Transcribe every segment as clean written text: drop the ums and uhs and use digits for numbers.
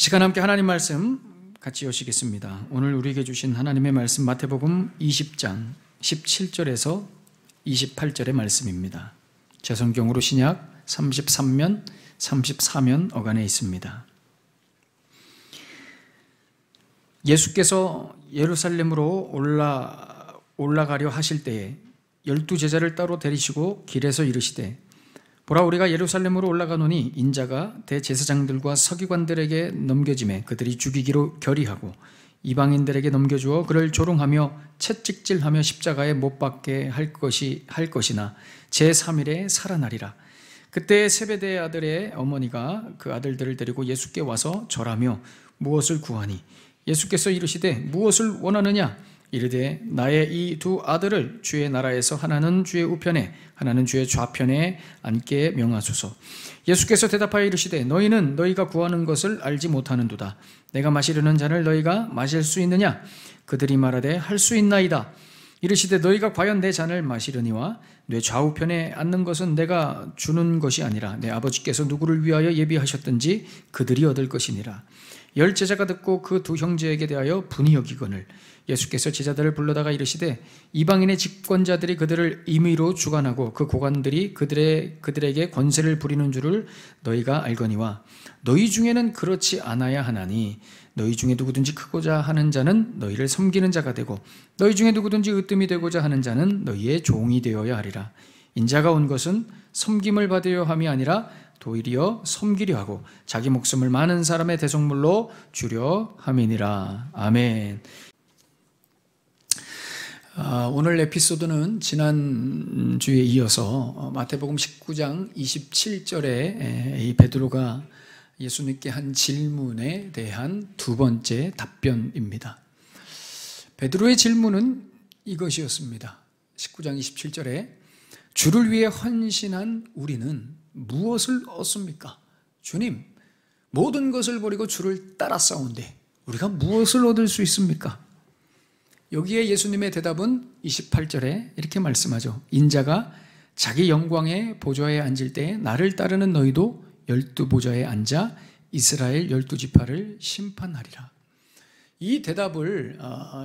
시간 함께 하나님 말씀 같이 여시겠습니다. 오늘 우리에게 주신 하나님의 말씀 마태복음 20장 17절에서 28절의 말씀입니다. 제 성경으로 신약 33면 34면 어간에 있습니다. 예수께서 예루살렘으로 올라가려 하실 때에 12제자를 따로 데리시고 길에서 이르시되 보라, 우리가 예루살렘으로 올라가노니 인자가 대제사장들과 서기관들에게 넘겨지매 그들이 죽이기로 결의하고 이방인들에게 넘겨주어 그를 조롱하며 채찍질하며 십자가에 못 박게 할 것이나 제3일에 살아나리라. 그때 세베대의 아들의 어머니가 그 아들들을 데리고 예수께 와서 절하며 무엇을 구하니 예수께서 이르시되 무엇을 원하느냐? 이르되 나의 이 두 아들을 주의 나라에서 하나는 주의 우편에 하나는 주의 좌편에 앉게 명하소서. 예수께서 대답하여 이르시되 너희는 너희가 구하는 것을 알지 못하는도다. 내가 마시려는 잔을 너희가 마실 수 있느냐? 그들이 말하되 할 수 있나이다. 이르시되 너희가 과연 내 잔을 마시려니와 내 좌우편에 앉는 것은 내가 주는 것이 아니라 내 아버지께서 누구를 위하여 예비하셨든지 그들이 얻을 것이니라. 10제자가 듣고 그 두 형제에게 대하여 분이 여기거늘 예수께서 제자들을 불러다가 이르시되 이방인의 집권자들이 그들을 임의로 주관하고 그 고관들이 그들에게 권세를 부리는 줄을 너희가 알거니와 너희 중에는 그렇지 않아야 하나니 너희 중에 누구든지 크고자 하는 자는 너희를 섬기는 자가 되고 너희 중에 누구든지 으뜸이 되고자 하는 자는 너희의 종이 되어야 하리라. 인자가 온 것은 섬김을 받으려 함이 아니라 도리어 섬기려 하고 자기 목숨을 많은 사람의 대속물로 주려 함이니라. 아멘. 오늘 에피소드는 지난주에 이어서 마태복음 19장 27절에 이 베드로가 예수님께 한 질문에 대한 두 번째 답변입니다. 베드로의 질문은 이것이었습니다. 19장 27절에 주를 위해 헌신한 우리는 무엇을 얻습니까? 주님, 모든 것을 버리고 주를 따라싸운데 우리가 무엇을 얻을 수 있습니까? 여기에 예수님의 대답은 28절에 이렇게 말씀하죠. 인자가 자기 영광의 보좌에 앉을 때에 나를 따르는 너희도 12보좌에 앉아 이스라엘 12지파를 심판하리라. 이 대답을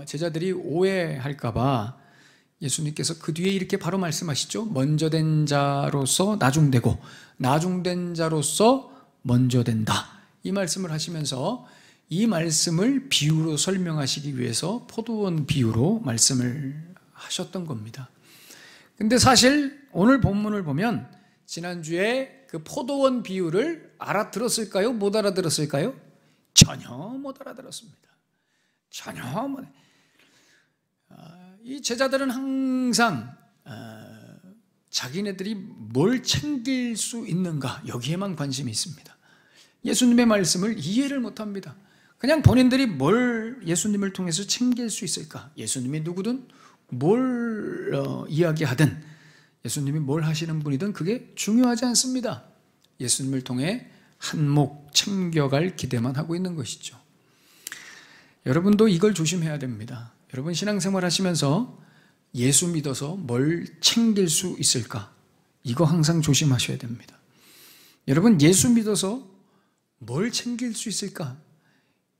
제자들이 오해할까 봐 예수님께서 그 뒤에 이렇게 바로 말씀하시죠. 먼저 된 자로서 나중되고 나중된 자로서 먼저 된다. 이 말씀을 하시면서 이 말씀을 비유로 설명하시기 위해서 포도원 비유로 말씀을 하셨던 겁니다. 근데 사실 오늘 본문을 보면 지난주에 그 포도원 비유를 알아들었을까요? 못 알아들었을까요? 전혀 못 알아들었습니다. 전혀 못. 이 제자들은 항상 자기네들이 뭘 챙길 수 있는가 여기에만 관심이 있습니다. 예수님의 말씀을 이해를 못합니다. 그냥 본인들이 뭘 예수님을 통해서 챙길 수 있을까? 예수님이 누구든 뭘 이야기하든 예수님이 뭘 하시는 분이든 그게 중요하지 않습니다. 예수님을 통해 한몫 챙겨갈 기대만 하고 있는 것이죠. 여러분도 이걸 조심해야 됩니다. 여러분 신앙생활 하시면서 예수 믿어서 뭘 챙길 수 있을까? 이거 항상 조심하셔야 됩니다. 여러분 예수 믿어서 뭘 챙길 수 있을까?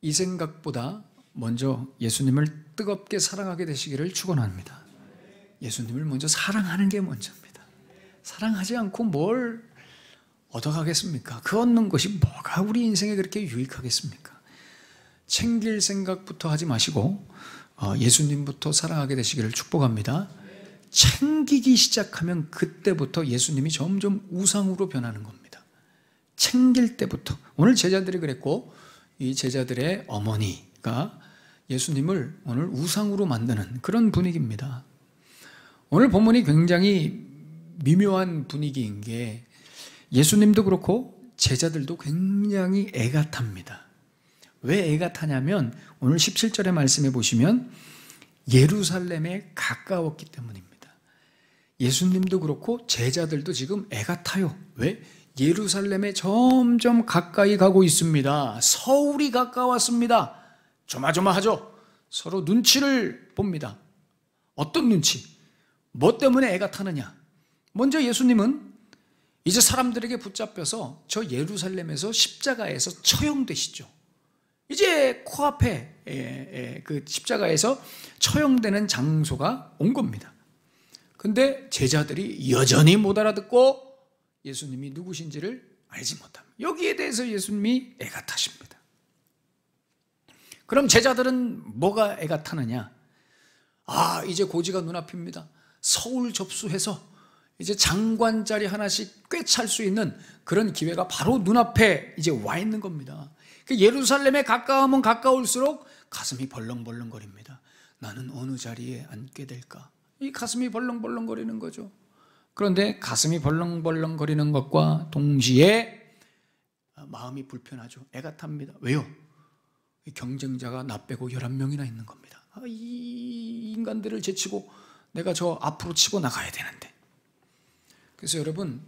이 생각보다 먼저 예수님을 뜨겁게 사랑하게 되시기를 축원합니다. 예수님을 먼저 사랑하는 게 먼저입니다. 사랑하지 않고 뭘 얻어가겠습니까? 그 얻는 것이 뭐가 우리 인생에 그렇게 유익하겠습니까? 챙길 생각부터 하지 마시고 예수님부터 사랑하게 되시기를 축복합니다. 챙기기 시작하면 그때부터 예수님이 점점 우상으로 변하는 겁니다. 챙길 때부터. 오늘 제자들이 그랬고 이 제자들의 어머니가 예수님을 오늘 우상으로 만드는 그런 분위기입니다. 오늘 본문이 굉장히 미묘한 분위기인 게 예수님도 그렇고 제자들도 굉장히 애가 탑니다. 왜 애가 타냐면 오늘 17절의 말씀에 보시면 예루살렘에 가까웠기 때문입니다. 예수님도 그렇고 제자들도 지금 애가 타요. 왜? 예루살렘에 점점 가까이 가고 있습니다. 서울이 가까웠습니다. 조마조마하죠. 서로 눈치를 봅니다. 어떤 눈치? 뭐 때문에 애가 타느냐? 먼저 예수님은 이제 사람들에게 붙잡혀서 저 예루살렘에서 십자가에서 처형되시죠. 이제 코앞에 그 십자가에서 처형되는 장소가 온 겁니다. 근데 제자들이 여전히 못 알아듣고 예수님이 누구신지를 알지 못합니다. 여기에 대해서 예수님이 애가 타십니다. 그럼 제자들은 뭐가 애가 타느냐? 이제 고지가 눈앞입니다. 서울 접수해서 이제 장관 자리 하나씩 꿰찰 수 있는 그런 기회가 바로 눈앞에 이제 와 있는 겁니다. 예루살렘에 가까우면 가까울수록 가슴이 벌렁벌렁거립니다. 나는 어느 자리에 앉게 될까? 이 가슴이 벌렁벌렁거리는 거죠. 그런데 가슴이 벌렁벌렁거리는 것과 동시에 마음이 불편하죠. 애가 탑니다. 왜요? 경쟁자가 나 빼고 11명이나 있는 겁니다. 이 인간들을 제치고 내가 저 앞으로 치고 나가야 되는데. 그래서 여러분,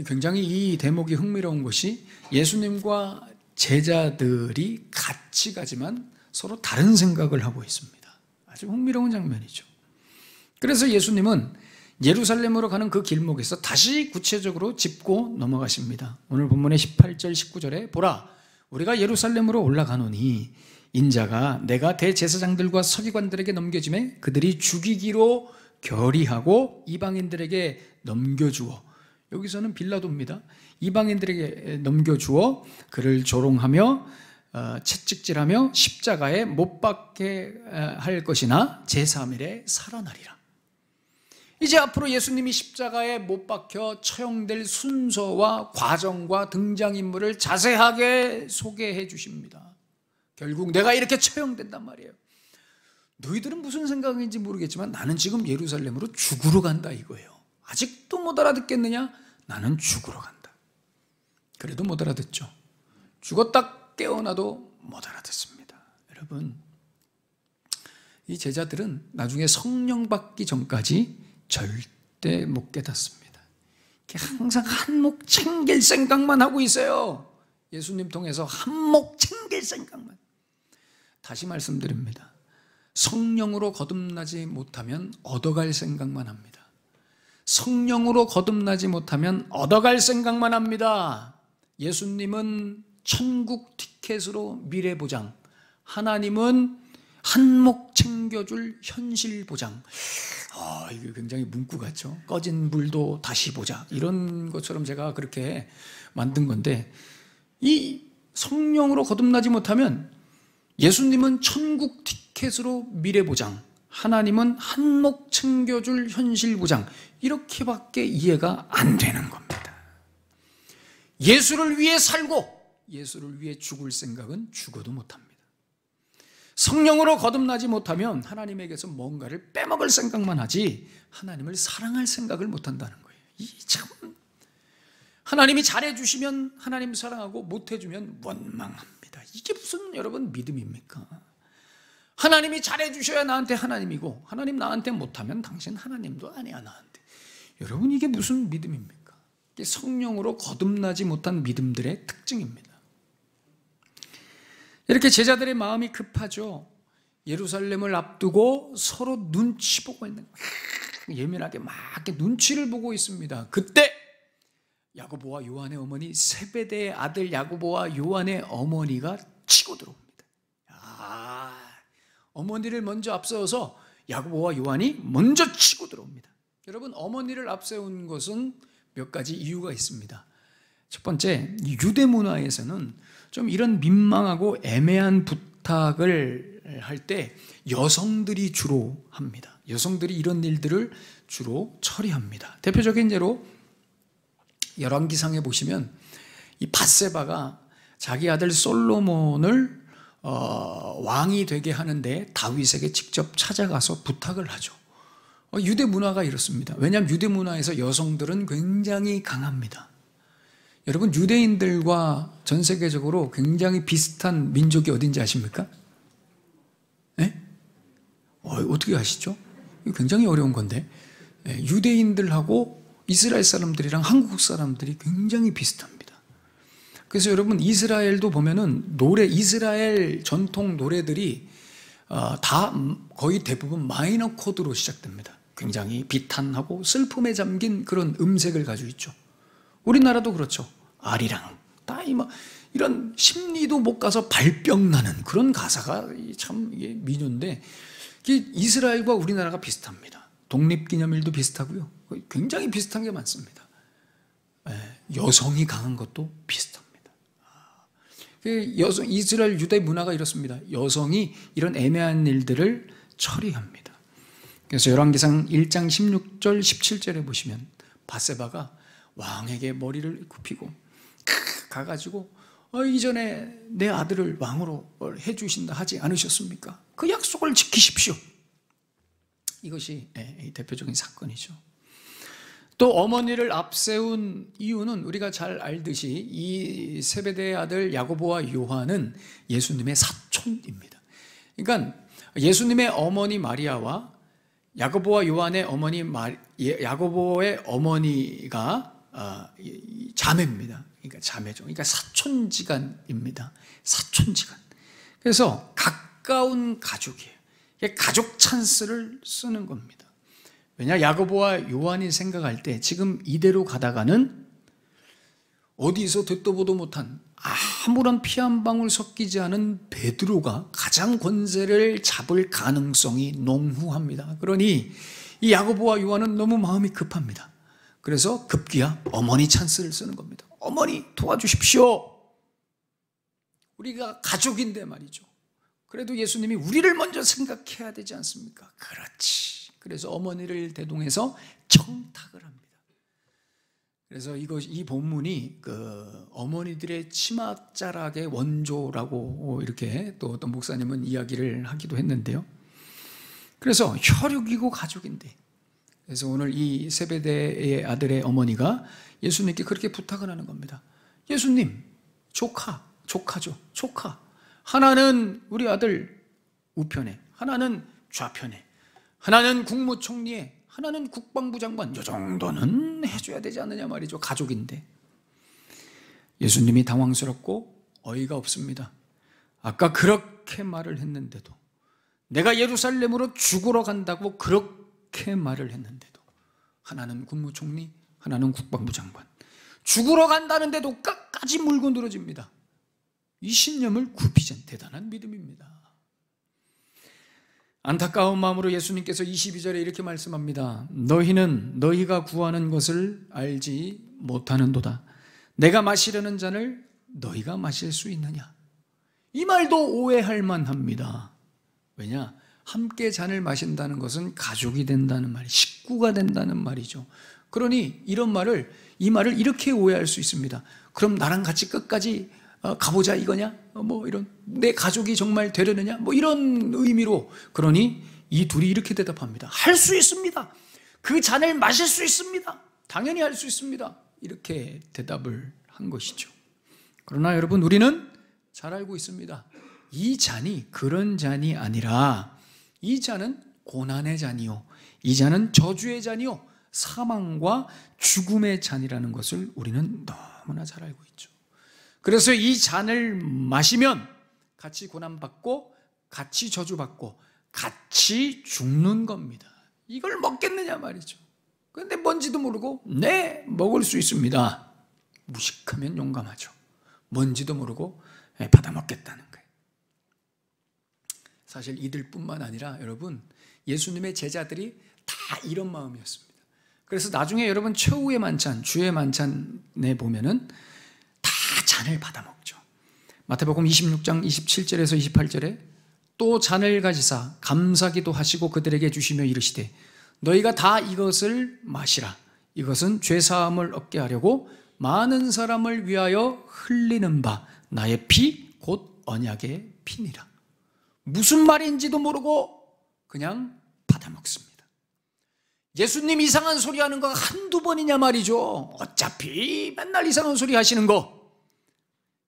굉장히 이 대목이 흥미로운 것이 예수님과 제자들이 같이 가지만 서로 다른 생각을 하고 있습니다. 아주 흥미로운 장면이죠. 그래서 예수님은 예루살렘으로 가는 그 길목에서 다시 구체적으로 짚고 넘어가십니다. 오늘 본문의 18절 19절에 보라, 우리가 예루살렘으로 올라가노니 인자가 내가 대제사장들과 서기관들에게 넘겨짐에 그들이 죽이기로 결의하고 이방인들에게 넘겨주어, 여기서는 빌라도입니다. 이방인들에게 넘겨주어 그를 조롱하며 채찍질하며 십자가에 못 박게 할 것이나 제3일에 살아나리라. 이제 앞으로 예수님이 십자가에 못 박혀 처형될 순서와 과정과 등장인물을 자세하게 소개해 주십니다. 결국 내가 이렇게 처형된단 말이에요. 너희들은 무슨 생각인지 모르겠지만 나는 지금 예루살렘으로 죽으러 간다 이거예요. 아직도 못 알아듣겠느냐? 나는 죽으러 간다. 그래도 못 알아듣죠. 죽었다 깨어나도 못 알아듣습니다. 여러분, 이 제자들은 나중에 성령 받기 전까지 절대 못 깨닫습니다. 항상 한몫 챙길 생각만 하고 있어요. 예수님 통해서 한몫 챙길 생각만. 다시 말씀드립니다. 성령으로 거듭나지 못하면 얻어갈 생각만 합니다. 성령으로 거듭나지 못하면 얻어갈 생각만 합니다. 예수님은 천국 티켓으로 미래 보장, 하나님은 한몫 챙겨줄 현실 보장. 이게 굉장히 문구 같죠? 꺼진 불도 다시 보자, 이런 것처럼 제가 그렇게 만든 건데, 이 성령으로 거듭나지 못하면 예수님은 천국 티켓으로 미래 보장, 하나님은 한몫 챙겨줄 현실 보장, 이렇게밖에 이해가 안 되는 겁니다. 예수를 위해 살고 예수를 위해 죽을 생각은 죽어도 못합니다. 성령으로 거듭나지 못하면 하나님에게서 뭔가를 빼먹을 생각만 하지 하나님을 사랑할 생각을 못한다는 거예요. 참, 하나님이 잘해주시면 하나님 사랑하고 못해주면 원망합니다. 이게 무슨 여러분 믿음입니까? 하나님이 잘해주셔야 나한테 하나님이고 하나님 나한테 못하면 당신 하나님도 아니야 나한테. 여러분, 이게 무슨 믿음입니까? 이게 성령으로 거듭나지 못한 믿음들의 특징입니다. 이렇게 제자들의 마음이 급하죠. 예루살렘을 앞두고 서로 눈치 보고 있는, 예민하게 막 이렇게 눈치를 보고 있습니다. 그때 야고보와 요한의 어머니, 세베대의 아들 야고보와 요한의 어머니가 치고 들어옵니다. 어머니를 먼저 앞세워서 야고보와 요한이 먼저 치고 들어옵니다. 여러분, 어머니를 앞세운 것은 몇 가지 이유가 있습니다. 첫 번째, 유대 문화에서는 좀 이런 민망하고 애매한 부탁을 할 때 여성들이 주로 합니다. 여성들이 이런 일들을 주로 처리합니다. 대표적인 예로 열왕기상에 보시면 이 밧세바가 자기 아들 솔로몬을 왕이 되게 하는데 다윗에게 직접 찾아가서 부탁을 하죠. 유대 문화가 이렇습니다. 왜냐하면 유대 문화에서 여성들은 굉장히 강합니다. 여러분, 유대인들과 전 세계적으로 굉장히 비슷한 민족이 어딘지 아십니까? 네? 어떻게 아시죠? 이거 굉장히 어려운 건데, 유대인들하고 이스라엘 사람들이랑 한국 사람들이 굉장히 비슷합니다. 그래서 여러분, 이스라엘도 보면은 이스라엘 전통 노래들이 다 거의 대부분 마이너 코드로 시작됩니다. 굉장히 비탄하고 슬픔에 잠긴 그런 음색을 가지고 있죠. 우리나라도 그렇죠. 아리랑, 이런 심리도 못 가서 발병 나는 그런 가사가 참 이게 민요인데, 이스라엘과 우리나라가 비슷합니다. 독립기념일도 비슷하고요. 굉장히 비슷한 게 많습니다. 여성이 강한 것도 비슷합니다. 이스라엘 유대 문화가 이렇습니다. 여성이 이런 애매한 일들을 처리합니다. 그래서 열왕기상 1장 16절 17절에 보시면 바세바가 왕에게 머리를 굽히고 가가지고 이전에 내 아들을 왕으로 해주신다 하지 않으셨습니까? 그 약속을 지키십시오. 이것이 대표적인 사건이죠. 또 어머니를 앞세운 이유는 우리가 잘 알듯이 이 세베대의 아들 야고보와 요한은 예수님의 사촌입니다. 그러니까 예수님의 어머니 마리아와 야고보와 요한의 어머니 야고보의 어머니가 자매입니다. 그러니까 자매죠. 그러니까 사촌지간입니다. 사촌지간. 그래서 가까운 가족이에요. 가족 찬스를 쓰는 겁니다. 왜냐, 야고보와 요한이 생각할 때 지금 이대로 가다가는 어디서 듣도 보도 못한 아무런 피 한 방울 섞이지 않은 베드로가 가장 권세를 잡을 가능성이 농후합니다. 그러니 이 야고보와 요한은 너무 마음이 급합니다. 그래서 급기야 어머니 찬스를 쓰는 겁니다. 어머니 도와주십시오. 우리가 가족인데 말이죠. 그래도 예수님이 우리를 먼저 생각해야 되지 않습니까? 그렇지. 그래서 어머니를 대동해서 청탁을 합니다. 그래서 이 본문이 어머니들의 치맛자락의 원조라고 이렇게 또 어떤 목사님은 이야기를 하기도 했는데요. 그래서 혈육이고 가족인데, 그래서 오늘 이 세베대의 아들의 어머니가 예수님께 그렇게 부탁을 하는 겁니다. 예수님, 조카죠. 조카. 하나는 우리 아들 우편에, 하나는 좌편에, 하나는 국무총리에, 하나는 국방부 장관. 이 정도는 해줘야 되지 않느냐 말이죠. 가족인데. 예수님이 당황스럽고 어이가 없습니다. 아까 그렇게 말을 했는데도, 내가 예루살렘으로 죽으러 간다고 그렇게 말을 했는데도, 하나는 국무총리, 하나는 국방부 장관, 죽으러 간다는데도 끝까지 물고 늘어집니다. 이 신념을 굽히신 대단한 믿음입니다. 안타까운 마음으로 예수님께서 22절에 이렇게 말씀합니다. 너희는 너희가 구하는 것을 알지 못하는도다. 내가 마시려는 잔을 너희가 마실 수 있느냐? 이 말도 오해할 만합니다. 왜냐? 함께 잔을 마신다는 것은 가족이 된다는 말이, 식구가 된다는 말이죠. 그러니 이 말을 이렇게 오해할 수 있습니다. 그럼 나랑 같이 끝까지 가보자 이거냐? 이런, 내 가족이 정말 되려느냐? 이런 의미로. 그러니 이 둘이 이렇게 대답합니다. 할 수 있습니다. 그 잔을 마실 수 있습니다. 당연히 할 수 있습니다. 이렇게 대답을 한 것이죠. 그러나 여러분, 우리는 잘 알고 있습니다. 이 잔이 그런 잔이 아니라, 이 잔은 고난의 잔이요, 이 잔은 저주의 잔이요, 사망과 죽음의 잔이라는 것을 우리는 너무나 잘 알고 있죠. 그래서 이 잔을 마시면 같이 고난받고 같이 저주받고 같이 죽는 겁니다. 이걸 먹겠느냐 말이죠. 그런데 뭔지도 모르고 네, 먹을 수 있습니다. 무식하면 용감하죠. 뭔지도 모르고 받아 먹겠다는 거예요. 사실 이들뿐만 아니라 여러분, 예수님의 제자들이 다 이런 마음이었습니다. 그래서 나중에 여러분 최후의 만찬, 주의 만찬에 보면은 다 잔을 받아 먹죠. 마태복음 26장 27절에서 28절에 또 잔을 가지사 감사기도 하시고 그들에게 주시며 이르시되 너희가 다 이것을 마시라. 이것은 죄사함을 얻게 하려고 많은 사람을 위하여 흘리는 바 나의 피 곧 언약의 피니라. 무슨 말인지도 모르고 그냥 받아 먹습니다. 예수님 이상한 소리 하는 거 한두 번이냐 말이죠. 어차피 맨날 이상한 소리 하시는 거.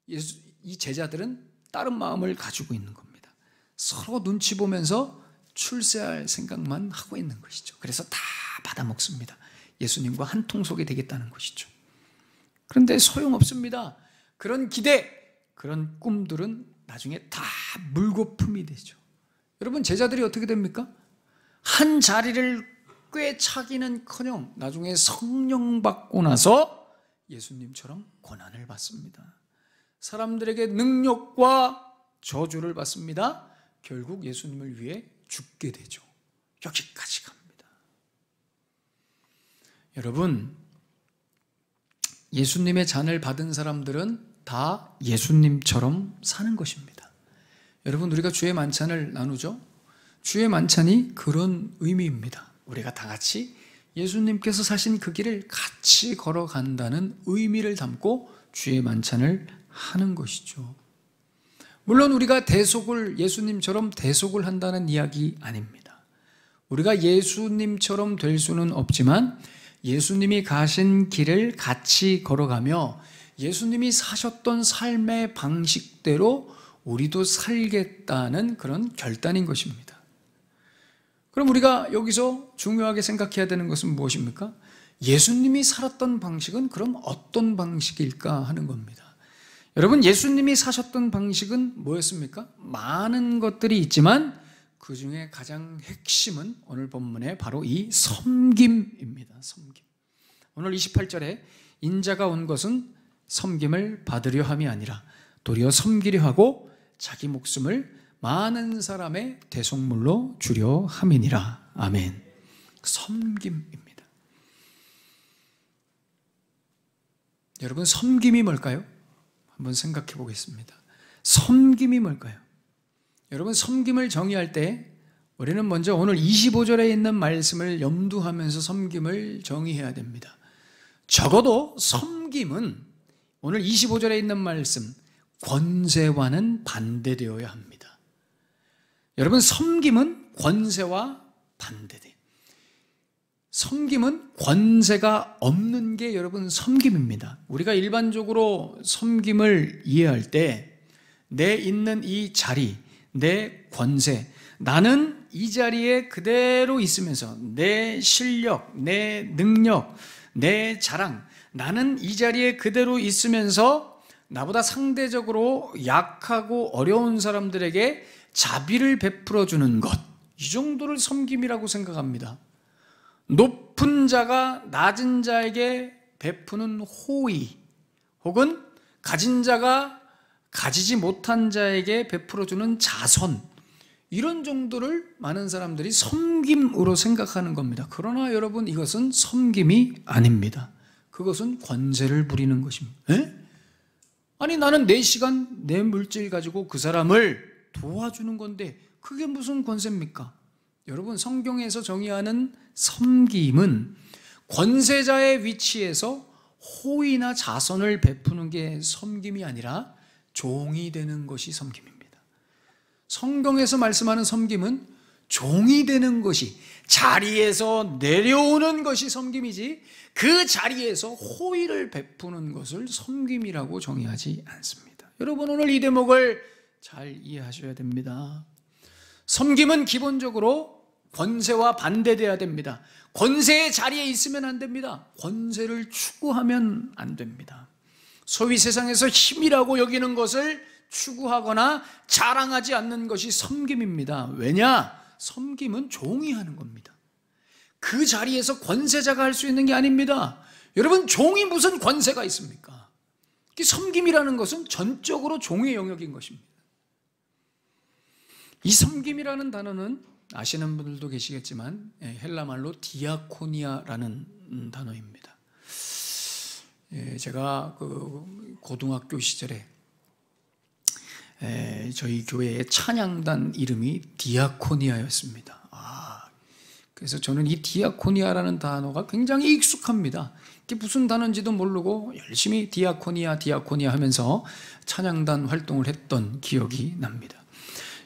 이 제자들은 다른 마음을 가지고 있는 겁니다. 서로 눈치 보면서 출세할 생각만 하고 있는 것이죠. 그래서 다 받아 먹습니다. 예수님과 한 통속이 되겠다는 것이죠. 그런데 소용없습니다. 그런 기대, 그런 꿈들은 나중에 다 물거품이 되죠. 여러분, 제자들이 어떻게 됩니까? 한 자리를 꿰차기는커녕 나중에 성령 받고 나서 예수님처럼 고난을 받습니다. 사람들에게 능력과 저주를 받습니다. 결국 예수님을 위해 죽게 되죠. 여기까지 갑니다. 여러분, 예수님의 잔을 받은 사람들은 다 예수님처럼 사는 것입니다. 여러분, 우리가 주의 만찬을 나누죠? 주의 만찬이 그런 의미입니다. 우리가 다 같이 예수님께서 사신 그 길을 같이 걸어간다는 의미를 담고 주의 만찬을 하는 것이죠. 물론 우리가 예수님처럼 대속을 한다는 이야기 아닙니다. 우리가 예수님처럼 될 수는 없지만 예수님이 가신 길을 같이 걸어가며 예수님이 사셨던 삶의 방식대로 우리도 살겠다는 그런 결단인 것입니다. 그럼 우리가 여기서 중요하게 생각해야 되는 것은 무엇입니까? 예수님이 살았던 방식은 그럼 어떤 방식일까 하는 겁니다. 여러분, 예수님이 사셨던 방식은 뭐였습니까? 많은 것들이 있지만 그 중에 가장 핵심은 오늘 본문에 바로 이 섬김입니다. 섬김. 오늘 28절에 인자가 온 것은 섬김을 받으려 함이 아니라 도리어 섬기려 하고 자기 목숨을 많은 사람의 대속물로 주려 함이니라. 아멘. 섬김입니다. 여러분, 섬김이 뭘까요? 한번 생각해 보겠습니다. 섬김이 뭘까요? 여러분, 섬김을 정의할 때 우리는 먼저 오늘 25절에 있는 말씀을 염두하면서 섬김을 정의해야 됩니다. 적어도 섬김은 오늘 25절에 있는 말씀, 권세와는 반대되어야 합니다. 여러분, 섬김은 권세와 반대돼요. 섬김은 권세가 없는 게 여러분 섬김입니다. 우리가 일반적으로 섬김을 이해할 때 내 있는 이 자리, 내 권세, 나는 이 자리에 그대로 있으면서 내 실력, 내 능력, 내 자랑, 나는 이 자리에 그대로 있으면서 나보다 상대적으로 약하고 어려운 사람들에게 자비를 베풀어 주는 것, 이 정도를 섬김이라고 생각합니다. 높은 자가 낮은 자에게 베푸는 호의, 혹은 가진 자가 가지지 못한 자에게 베풀어 주는 자선, 이런 정도를 많은 사람들이 섬김으로 생각하는 겁니다. 그러나 여러분, 이것은 섬김이 아닙니다. 그것은 권세를 부리는 것입니다. 아니, 나는 내 시간, 내 물질 가지고 그 사람을 도와주는 건데 그게 무슨 권세입니까? 여러분, 성경에서 정의하는 섬김은 권세자의 위치에서 호의나 자선을 베푸는 게 섬김이 아니라 종이 되는 것이 섬김입니다. 성경에서 말씀하는 섬김은 종이 되는 것이, 자리에서 내려오는 것이 섬김이지 그 자리에서 호의를 베푸는 것을 섬김이라고 정의하지 않습니다. 여러분, 오늘 이 대목을 잘 이해하셔야 됩니다. 섬김은 기본적으로 권세와 반대돼야 됩니다. 권세의 자리에 있으면 안 됩니다. 권세를 추구하면 안 됩니다. 소위 세상에서 힘이라고 여기는 것을 추구하거나 자랑하지 않는 것이 섬김입니다. 왜냐? 섬김은 종이 하는 겁니다. 그 자리에서 권세자가 할 수 있는 게 아닙니다. 여러분, 종이 무슨 권세가 있습니까? 섬김이라는 것은 전적으로 종의 영역인 것입니다. 이 섬김이라는 단어는 아시는 분들도 계시겠지만 헬라말로 디아코니아라는 단어입니다. 제가 그 고등학교 시절에 저희 교회의 찬양단 이름이 디아코니아였습니다. 그래서 저는 이 디아코니아라는 단어가 굉장히 익숙합니다. 이게 무슨 단어인지도 모르고 열심히 디아코니아 하면서 찬양단 활동을 했던 기억이 납니다.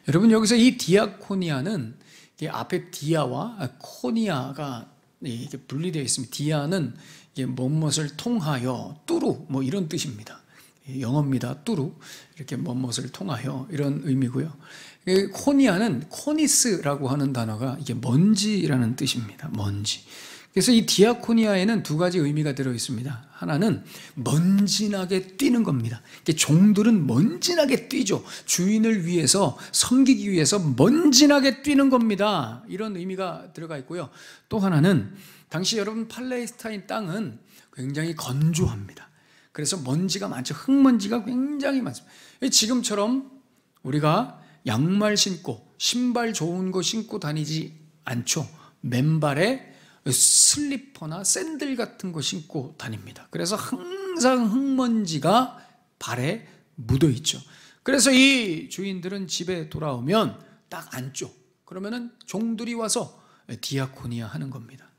여러분, 여기서 이 디아코니아는 앞에 디아와 코니아가 이렇게 분리되어 있습니다. 디아는 무엇을 통하여, 뚜루, 뭐 이런 뜻입니다. 영어입니다. 뚜루, 이렇게 무엇을 통하여, 이런 의미고요. 코니아는 코니스라고 하는 단어가 이게 먼지라는 뜻입니다. 먼지. 그래서 이 디아코니아에는 두 가지 의미가 들어 있습니다. 하나는 먼지나게 뛰는 겁니다. 종들은 먼지나게 뛰죠. 주인을 위해서, 섬기기 위해서 먼지나게 뛰는 겁니다. 이런 의미가 들어가 있고요. 또 하나는 당시 여러분 팔레스타인 땅은 굉장히 건조합니다. 그래서 먼지가 많죠. 흙먼지가 굉장히 많습니다. 지금처럼 우리가 양말 신고 신발 좋은 거 신고 다니지 않죠. 맨발에 슬리퍼나 샌들 같은 거 신고 다닙니다. 그래서 항상 흙먼지가 발에 묻어 있죠. 그래서 이 주인들은 집에 돌아오면 딱 앉죠. 그러면은 종들이 와서 디아코니아 하는 겁니다.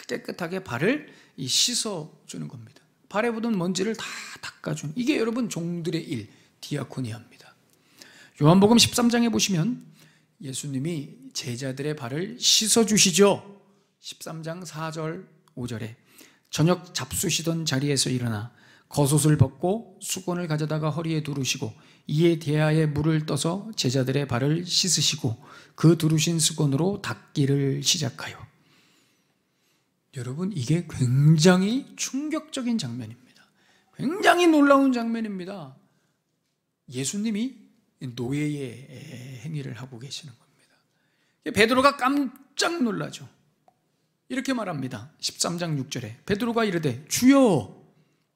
깨끗하게 발을 씻어주는 겁니다. 발에 묻은 먼지를 다 닦아주는, 이게 여러분 종들의 일, 디아코니아입니다. 요한복음 13장에 보시면 예수님이 제자들의 발을 씻어주시죠. 13장 4절 5절에 저녁 잡수시던 자리에서 일어나 겉옷을 벗고 수건을 가져다가 허리에 두르시고 이에 대야에 물을 떠서 제자들의 발을 씻으시고 그 두르신 수건으로 닦기를 시작하여. 여러분, 이게 굉장히 충격적인 장면입니다. 굉장히 놀라운 장면입니다. 예수님이 노예의 행위를 하고 계시는 겁니다. 베드로가 깜짝 놀라죠. 이렇게 말합니다. 13장 6절에 베드로가 이르되 주여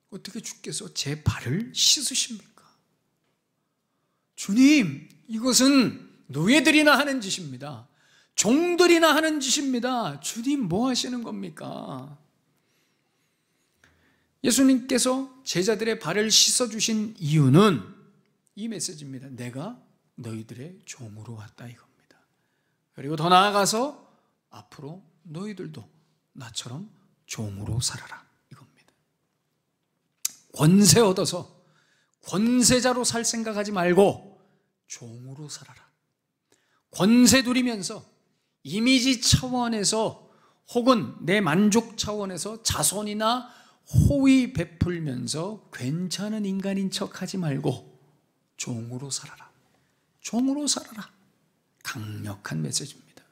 어떻게 주께서 제 발을 씻으십니까? 주님, 이것은 노예들이나 하는 짓입니다. 종들이나 하는 짓입니다. 주님, 뭐 하시는 겁니까? 예수님께서 제자들의 발을 씻어주신 이유는 이 메시지입니다. 내가 너희들의 종으로 왔다, 이겁니다. 그리고 더 나아가서 앞으로 너희들도 나처럼 종으로 살아라, 이겁니다. 권세 얻어서 권세자로 살 생각하지 말고 종으로 살아라. 권세 누리면서 이미지 차원에서 혹은 내 만족 차원에서 자손이나 호의 베풀면서 괜찮은 인간인 척 하지 말고 종으로 살아라. 종으로 살아라. 강력한 메시지입니다.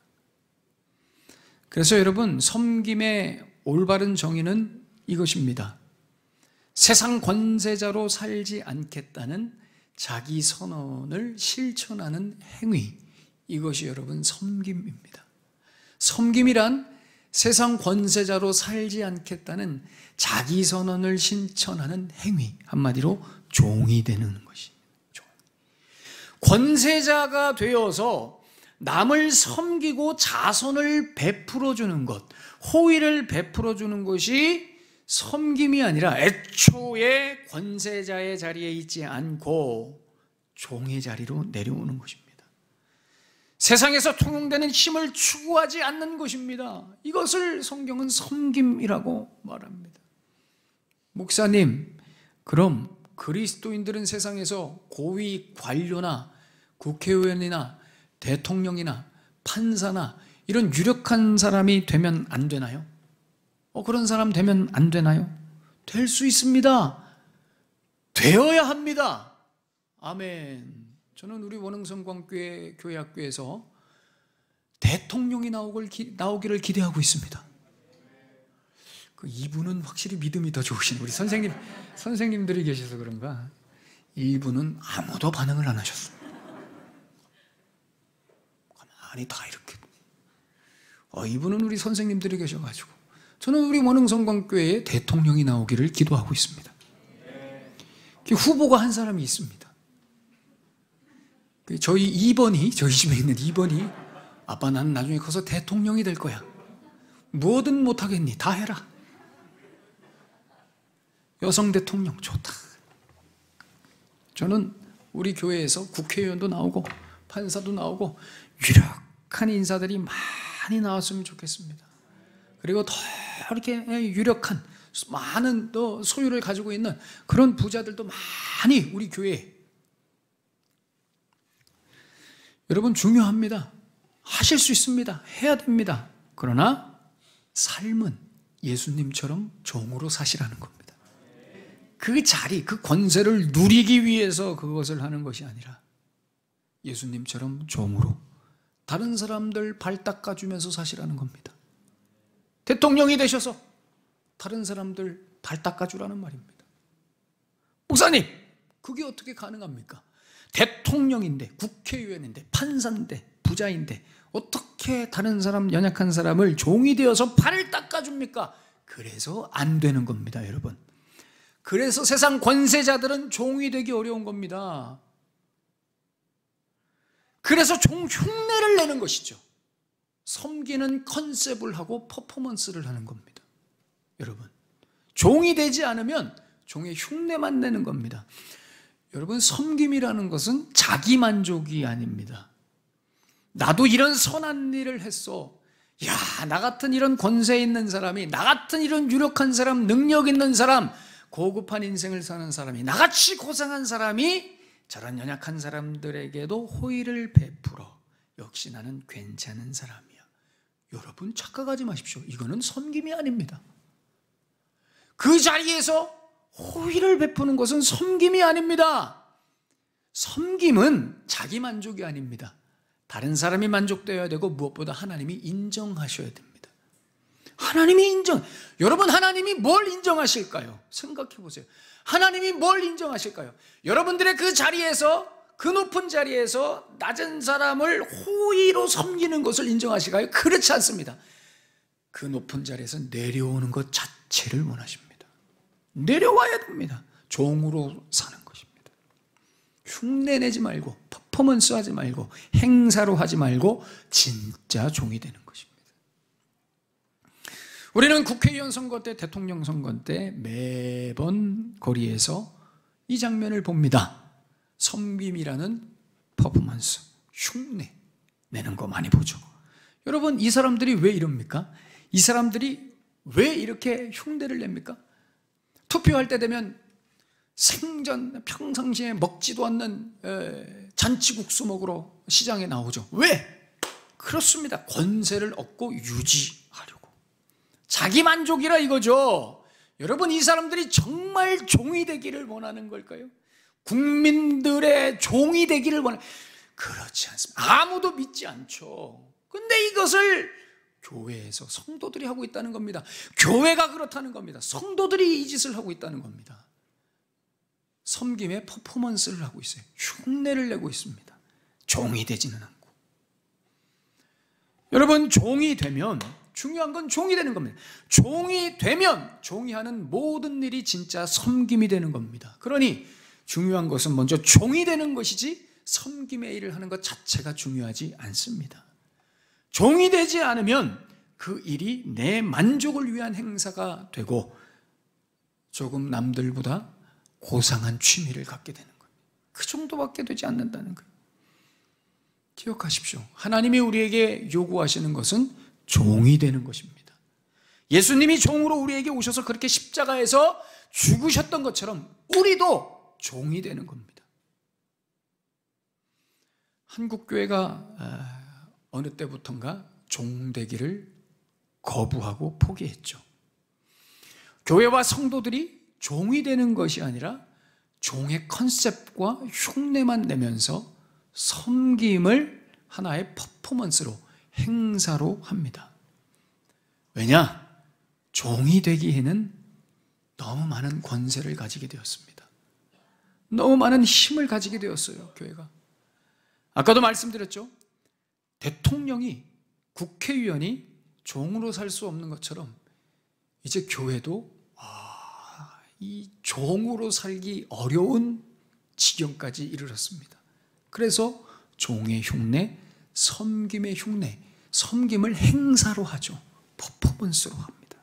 그래서 여러분, 섬김의 올바른 정의는 이것입니다. 세상 권세자로 살지 않겠다는 자기 선언을 실천하는 행위, 이것이 여러분 섬김입니다. 섬김이란 세상 권세자로 살지 않겠다는 자기 선언을 실천하는 행위, 한마디로 종이 되는 것입니다. 종. 권세자가 되어서 남을 섬기고 자선을 베풀어주는 것, 호의를 베풀어주는 것이 섬김이 아니라 애초에 권세자의 자리에 있지 않고 종의 자리로 내려오는 것입니다. 세상에서 통용되는 힘을 추구하지 않는 것입니다. 이것을 성경은 섬김이라고 말합니다. 목사님, 그럼 그리스도인들은 세상에서 고위 관료나 국회의원이나 대통령이나 판사나 이런 유력한 사람이 되면 안 되나요? 그런 사람 되면 안 되나요? 될 수 있습니다. 되어야 합니다. 아멘. 저는 우리 원흥성광교회 교회학교에서 대통령이 나오기를 기대하고 있습니다. 이분은 확실히 믿음이 더 좋으신 우리 선생님들이 계셔서 그런가, 이분은 아무도 반응을 안 하셨어요. 가만히 다 이렇게. 이분은 우리 선생님들이 계셔가지고 저는 우리 원흥성광교회에 대통령이 나오기를 기도하고 있습니다. 후보가 한 사람이 있습니다. 저희 집에 있는 2번이 아빠, 나는 나중에 커서 대통령이 될 거야. 뭐든 못하겠니? 다 해라. 여성 대통령 좋다. 저는 우리 교회에서 국회의원도 나오고 판사도 나오고 유력한 인사들이 많이 나왔으면 좋겠습니다. 그리고 더 이렇게 유력한 많은 또 소유를 가지고 있는 그런 부자들도 많이 우리 교회에. 여러분, 중요합니다. 하실 수 있습니다. 해야 됩니다. 그러나 삶은 예수님처럼 종으로 사시라는 겁니다. 그 자리, 그 권세를 누리기 위해서 그것을 하는 것이 아니라 예수님처럼 종으로 다른 사람들 발 닦아주면서 사시라는 겁니다. 대통령이 되셔서 다른 사람들 발 닦아주라는 말입니다. 목사님, 그게 어떻게 가능합니까? 대통령인데, 국회의원인데, 판사인데, 부자인데 어떻게 다른 사람, 연약한 사람을 종이 되어서 발을 닦아줍니까? 그래서 안 되는 겁니다, 여러분. 그래서 세상 권세자들은 종이 되기 어려운 겁니다. 그래서 종 흉내를 내는 것이죠. 섬기는 컨셉을 하고 퍼포먼스를 하는 겁니다. 여러분, 종이 되지 않으면 종의 흉내만 내는 겁니다. 여러분, 섬김이라는 것은 자기만족이 아닙니다. 나도 이런 선한 일을 했어. 야, 나 같은 이런 권세 있는 사람이, 나 같은 이런 유력한 사람, 능력 있는 사람, 고급한 인생을 사는 사람이, 나같이 고상한 사람이 저런 연약한 사람들에게도 호의를 베풀어. 역시 나는 괜찮은 사람이야. 여러분, 착각하지 마십시오. 이거는 섬김이 아닙니다. 그 자리에서 호의를 베푸는 것은 섬김이 아닙니다. 섬김은 자기 만족이 아닙니다. 다른 사람이 만족되어야 되고 무엇보다 하나님이 인정하셔야 됩니다. 하나님이 여러분, 하나님이 뭘 인정하실까요? 생각해 보세요. 하나님이 뭘 인정하실까요? 여러분들의 그 자리에서, 그 높은 자리에서 낮은 사람을 호의로 섬기는 것을 인정하실까요? 그렇지 않습니다. 그 높은 자리에서 내려오는 것 자체를 원하십니다. 내려와야 됩니다. 종으로 사는 것입니다. 흉내내지 말고, 퍼포먼스 하지 말고, 행사로 하지 말고 진짜 종이 되는 것입니다. 우리는 국회의원 선거 때, 대통령 선거 때 매번 거리에서 이 장면을 봅니다. 섬김이라는 퍼포먼스, 흉내 내는 거 많이 보죠. 여러분, 이 사람들이 왜 이럽니까? 이 사람들이 왜 이렇게 흉내를 냅니까? 투표할 때 되면 생전 평상시에 먹지도 않는 잔치국수 먹으러 시장에 나오죠. 왜? 그렇습니다. 권세를 얻고 유지하려고. 자기 만족이라 이거죠. 여러분, 이 사람들이 정말 종이 되기를 원하는 걸까요? 국민들의 종이 되기를 그렇지 않습니다. 아무도 믿지 않죠. 근데 이것을 교회에서 성도들이 하고 있다는 겁니다. 교회가 그렇다는 겁니다. 성도들이 이 짓을 하고 있다는 겁니다. 섬김의 퍼포먼스를 하고 있어요. 흉내를 내고 있습니다. 종이 되지는 않고. 여러분, 종이 되면, 중요한 건 종이 되는 겁니다. 종이 되면 종이 하는 모든 일이 진짜 섬김이 되는 겁니다. 그러니 중요한 것은 먼저 종이 되는 것이지 섬김의 일을 하는 것 자체가 중요하지 않습니다. 종이 되지 않으면 그 일이 내 만족을 위한 행사가 되고 조금 남들보다 고상한 취미를 갖게 되는 거예요. 그 정도밖에 되지 않는다는 거예요. 기억하십시오. 하나님이 우리에게 요구하시는 것은 종이 되는 것입니다. 예수님이 종으로 우리에게 오셔서 그렇게 십자가에서 죽으셨던 것처럼 우리도 종이 되는 겁니다. 한국교회가 어느 때부턴가 종되기를 거부하고 포기했죠. 교회와 성도들이 종이 되는 것이 아니라 종의 컨셉과 흉내만 내면서 섬김을 하나의 퍼포먼스로, 행사로 합니다. 왜냐? 종이 되기에는 너무 많은 권세를 가지게 되었습니다. 너무 많은 힘을 가지게 되었어요, 교회가. 아까도 말씀드렸죠. 대통령이, 국회의원이 종으로 살 수 없는 것처럼 이제 교회도 이 종으로 살기 어려운 지경까지 이르렀습니다. 그래서 종의 흉내, 섬김의 흉내, 섬김을 행사로 하죠. 퍼포먼스로 합니다.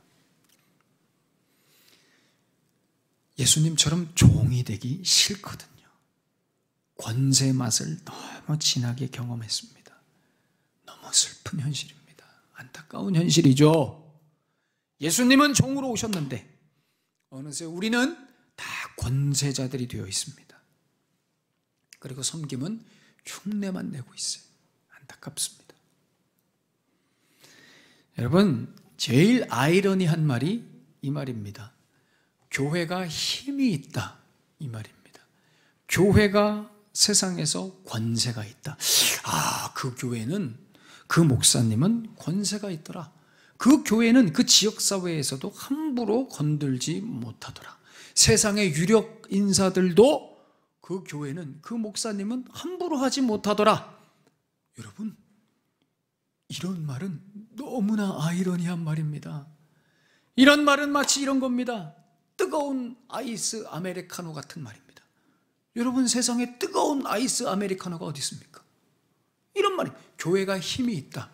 예수님처럼 종이 되기 싫거든요. 권세 맛을 너무 진하게 경험했습니다. 너무 슬픈 현실입니다. 안타까운 현실이죠. 예수님은 종으로 오셨는데 어느새 우리는 다 권세자들이 되어 있습니다. 그리고 섬김은 흉내만 내고 있어요. 안타깝습니다. 여러분, 제일 아이러니한 말이 이 말입니다. 교회가 힘이 있다, 이 말입니다. 교회가 세상에서 권세가 있다. 그 교회는, 그 목사님은 권세가 있더라. 그 교회는 그 지역사회에서도 함부로 건들지 못하더라. 세상의 유력 인사들도 그 교회는, 그 목사님은 함부로 하지 못하더라. 여러분, 이런 말은 너무나 아이러니한 말입니다. 이런 말은 마치 이런 겁니다. 뜨거운 아이스 아메리카노 같은 말입니다. 여러분, 세상에 뜨거운 아이스 아메리카노가 어디 있습니까? 이런 말이 교회가 힘이 있다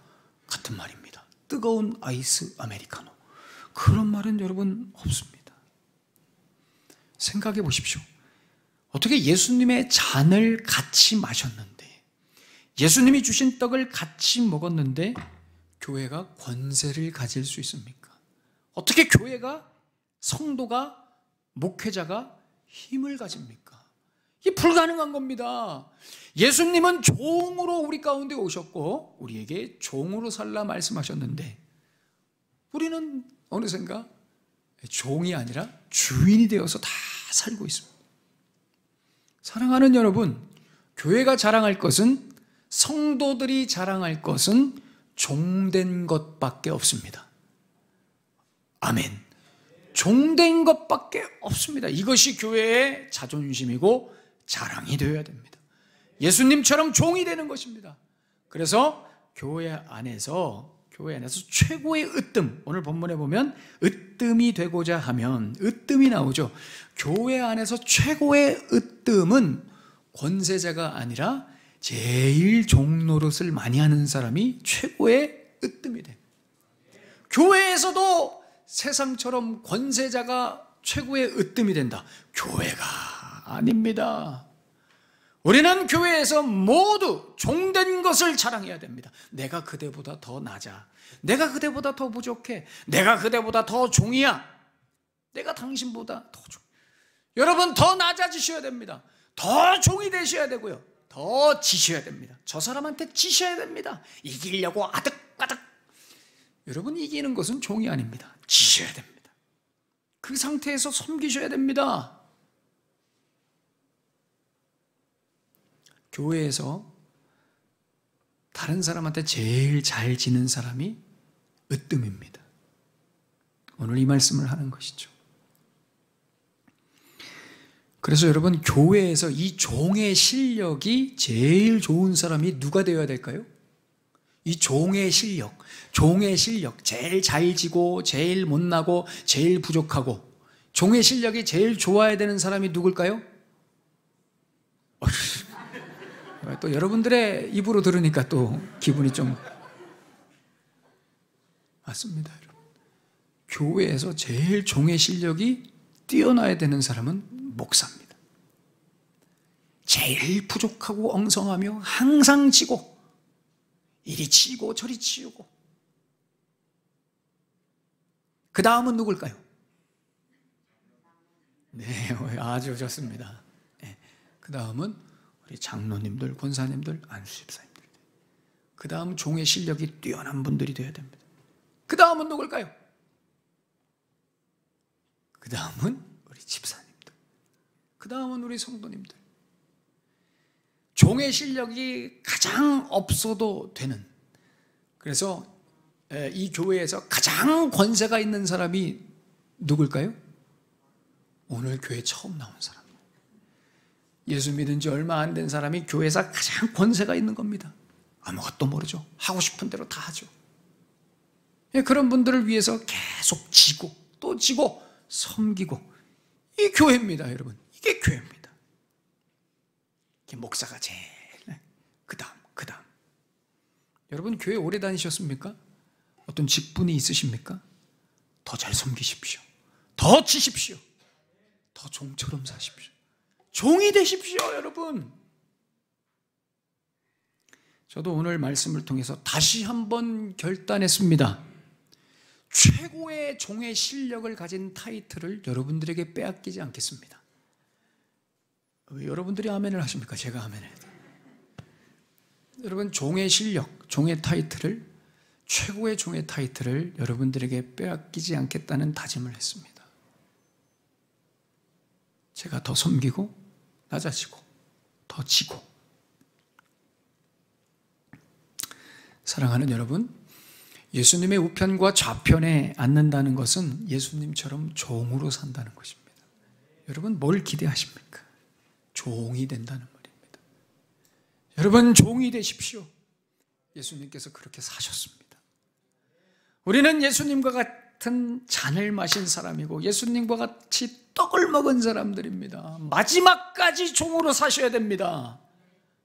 같은 말입니다. 뜨거운 아이스 아메리카노. 그런 말은 여러분 없습니다. 생각해 보십시오. 어떻게 예수님의 잔을 같이 마셨는데, 예수님이 주신 떡을 같이 먹었는데 교회가 권세를 가질 수 있습니까? 어떻게 교회가, 성도가, 목회자가 힘을 가집니까? 이게 불가능한 겁니다. 예수님은 종으로 우리 가운데 오셨고 우리에게 종으로 살라 말씀하셨는데, 우리는 어느샌가 종이 아니라 주인이 되어서 다 살고 있습니다. 사랑하는 여러분, 교회가 자랑할 것은, 성도들이 자랑할 것은 종된 것밖에 없습니다. 아멘. 종된 것밖에 없습니다. 이것이 교회의 자존심이고 자랑이 되어야 됩니다. 예수님처럼 종이 되는 것입니다. 그래서 교회 안에서 최고의 으뜸, 오늘 본문에 보면 으뜸이 되고자 하면 으뜸이 나오죠. 교회 안에서 최고의 으뜸은 권세자가 아니라 제일 종 노릇을 많이 하는 사람이 최고의 으뜸이 돼. 교회에서도 세상처럼 권세자가 최고의 으뜸이 된다. 교회가 아닙니다. 우리는 교회에서 모두 종된 것을 자랑해야 됩니다. 내가 그대보다 더 낮아. 내가 그대보다 더 부족해. 내가 그대보다 더 종이야. 내가 당신보다 더 종. 여러분, 더 낮아지셔야 됩니다. 더 종이 되셔야 되고요. 더 지셔야 됩니다. 저 사람한테 지셔야 됩니다. 이기려고 아득아득. 여러분, 이기는 것은 종이 아닙니다. 지셔야 됩니다. 그 상태에서 섬기셔야 됩니다. 교회에서 다른 사람한테 제일 잘 지는 사람이 으뜸입니다. 오늘 이 말씀을 하는 것이죠. 그래서 여러분, 교회에서 이 종의 실력이 제일 좋은 사람이 누가 되어야 될까요? 이 종의 실력, 제일 잘 지고 제일 못나고 제일 부족하고 종의 실력이 제일 좋아야 되는 사람이 누굴까요? 또 여러분들의 입으로 들으니까 또 기분이 좀 맞습니다. 여러분, 교회에서 제일 종의 실력이 뛰어나야 되는 사람은 목사입니다. 제일 부족하고 엉성하며 항상 지고 이리 치고 저리 치우고. 그 다음은 누굴까요? 네, 아주 좋습니다. 네, 그 다음은 우리 장로님들, 권사님들, 안수집사님들. 그 다음 종의 실력이 뛰어난 분들이 되어야 됩니다. 그 다음은 누굴까요? 그 다음은 우리 집사님들. 그 다음은 우리 성도님들. 종의 실력이 가장 없어도 되는, 그래서 이 교회에서 가장 권세가 있는 사람이 누굴까요? 오늘 교회 처음 나온 사람. 예수 믿은 지 얼마 안 된 사람이 교회에서 가장 권세가 있는 겁니다. 아무것도 모르죠. 하고 싶은 대로 다 하죠. 그런 분들을 위해서 계속 지고 또 지고 섬기고, 이 교회입니다. 여러분, 이게 교회입니다. 이게 목사가 제일 그 다음. 여러분, 교회 오래 다니셨습니까? 어떤 직분이 있으십니까? 더 잘 섬기십시오. 더 지십시오. 더 종처럼 사십시오. 종이 되십시오, 여러분. 저도 오늘 말씀을 통해서 다시 한번 결단했습니다. 최고의 종의 실력을 가진 타이틀을 여러분들에게 빼앗기지 않겠습니다. 왜 여러분들이 아멘을 하십니까? 제가 아멘을 해야 돼요. 여러분, 종의 실력, 종의 타이틀을, 최고의 종의 타이틀을 여러분들에게 빼앗기지 않겠다는 다짐을 했습니다. 제가 더 섬기고 낮아지고 더 지고. 사랑하는 여러분, 예수님의 우편과 좌편에 앉는다는 것은 예수님처럼 종으로 산다는 것입니다. 여러분, 뭘 기대하십니까? 종이 된다는 말입니다. 여러분, 종이 되십시오. 예수님께서 그렇게 사셨습니다. 우리는 예수님과 같은 잔을 마신 사람이고 예수님과 같이 떡을 먹은 사람들입니다. 마지막까지 종으로 사셔야 됩니다.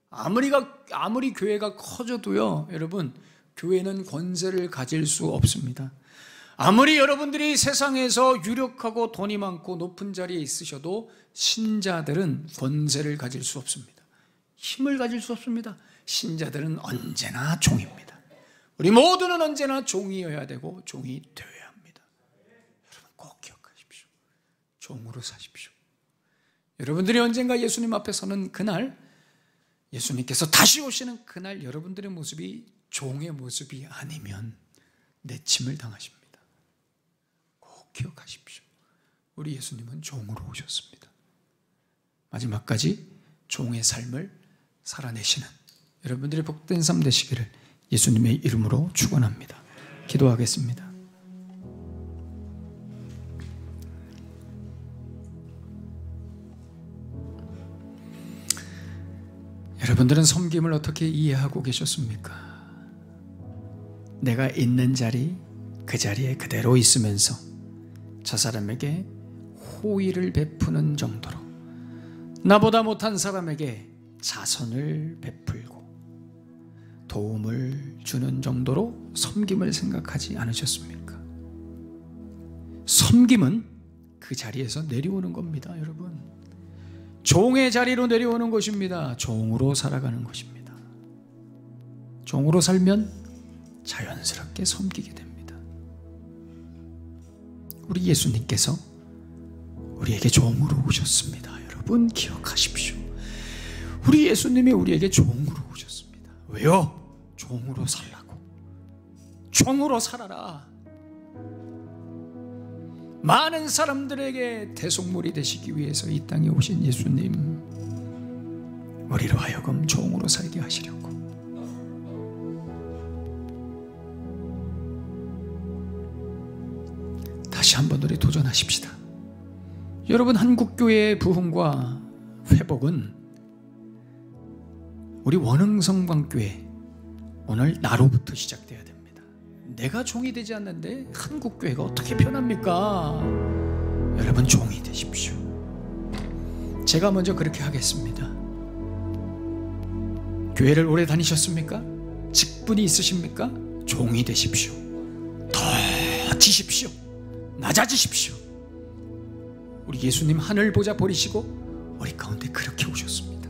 아무리 교회가 커져도요, 여러분, 교회는 권세를 가질 수 없습니다. 아무리 여러분들이 세상에서 유력하고 돈이 많고 높은 자리에 있으셔도 신자들은 권세를 가질 수 없습니다. 힘을 가질 수 없습니다. 신자들은 언제나 종입니다. 우리 모두는 언제나 종이어야 되고 종이 되어야 합니다. 여러분 꼭 기억하십시오. 종으로 사십시오. 여러분들이 언젠가 예수님 앞에 서는 그날, 예수님께서 다시 오시는 그날 여러분들의 모습이 종의 모습이 아니면 내침을 당하십니다. 꼭 기억하십시오. 우리 예수님은 종으로 오셨습니다. 마지막까지 종의 삶을 살아내시는 여러분들의 복된 삶 되시기를 예수님의 이름으로 축원합니다. 기도하겠습니다. 여러분들은 섬김을 어떻게 이해하고 계셨습니까? 내가 있는 자리, 그 자리에 그대로 있으면서 저 사람에게 호의를 베푸는 정도로, 나보다 못한 사람에게 자선을 베풀고 도움을 주는 정도로 섬김을 생각하지 않으셨습니까? 섬김은 그 자리에서 내려오는 겁니다, 여러분. 종의 자리로 내려오는 것입니다. 종으로 살아가는 것입니다. 종으로 살면 자연스럽게 섬기게 됩니다. 우리 예수님께서 우리에게 종으로 오셨습니다. 여러분 기억하십시오. 우리 예수님이 우리에게 종으로 오셨습니다. 왜요? 종으로 살라고. 종으로 살아라. 많은 사람들에게 대속물이 되시기 위해서 이 땅에 오신 예수님, 우리로 하여금 종으로 살게 하시려고. 다시 한번 우리 도전하십시다. 여러분, 한국교회의 부흥과 회복은 우리 원흥성광교회 오늘 나로부터 시작돼야 됩니다. 내가 종이 되지 않는데 한국교회가 어떻게 변합니까? 여러분 종이 되십시오. 제가 먼저 그렇게 하겠습니다. 교회를 오래 다니셨습니까? 직분이 있으십니까? 종이 되십시오. 더 지십시오. 낮아지십시오. 우리 예수님 하늘 보자 버리시고 우리 가운데 그렇게 오셨습니다.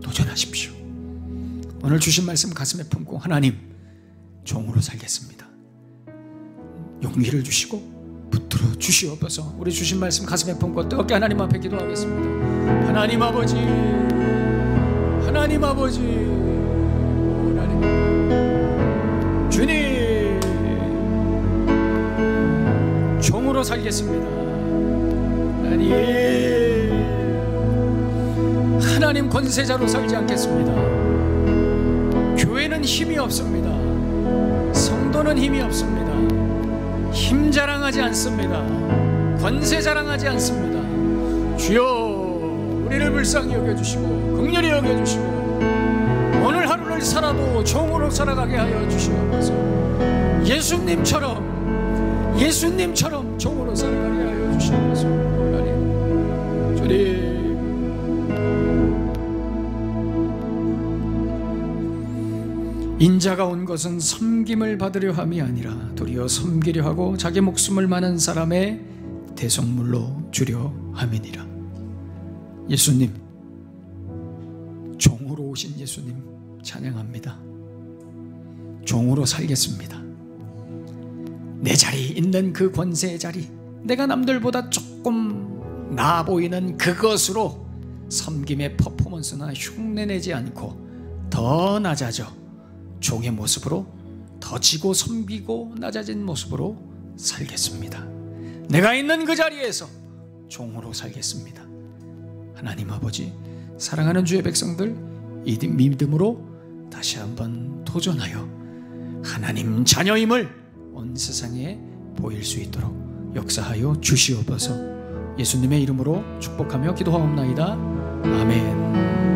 도전하십시오. 오늘 주신 말씀 가슴에 품고 하나님, 종으로 살겠습니다. 용기를 주시고 붙들어 주시옵소서. 우리 주신 말씀 가슴에 품고 뜨겁게 하나님 앞에 기도하겠습니다. 하나님 아버지, 하나님 아버지, 하나님 주님, 종으로 살겠습니다. 하나님 권세자로 살지 않겠습니다. 교회는 힘이 없습니다. 성도는 힘이 없습니다. 힘 자랑하지 않습니다. 권세 자랑하지 않습니다. 주여, 우리를 불쌍히 여겨주시고 긍휼히 여겨주시고 오늘 하루를 살아도 종으로 살아가게 하여 주시옵소서. 예수님처럼 종으로 살아가게 하여 주시옵소서. 하나님, 주님, 인자가 온 것은 섬김을 받으려 함이 아니라 도리어 섬기려 하고 자기 목숨을 많은 사람의 대속물로 주려 함이니라. 예수님, 종으로 오신 예수님 찬양합니다. 종으로 살겠습니다. 내 자리 있는 그 권세의 자리, 내가 남들보다 조금 나아 보이는 그것으로 섬김의 퍼포먼스나 흉내내지 않고 더 낮아져 종의 모습으로, 더 지고 섬기고 낮아진 모습으로 살겠습니다. 내가 있는 그 자리에서 종으로 살겠습니다. 하나님 아버지, 사랑하는 주의 백성들 이 믿음으로 다시 한번 도전하여 하나님 자녀임을 온 세상에 보일 수 있도록 역사하여 주시옵소서. 예수님의 이름으로 축복하며 기도하옵나이다. 아멘.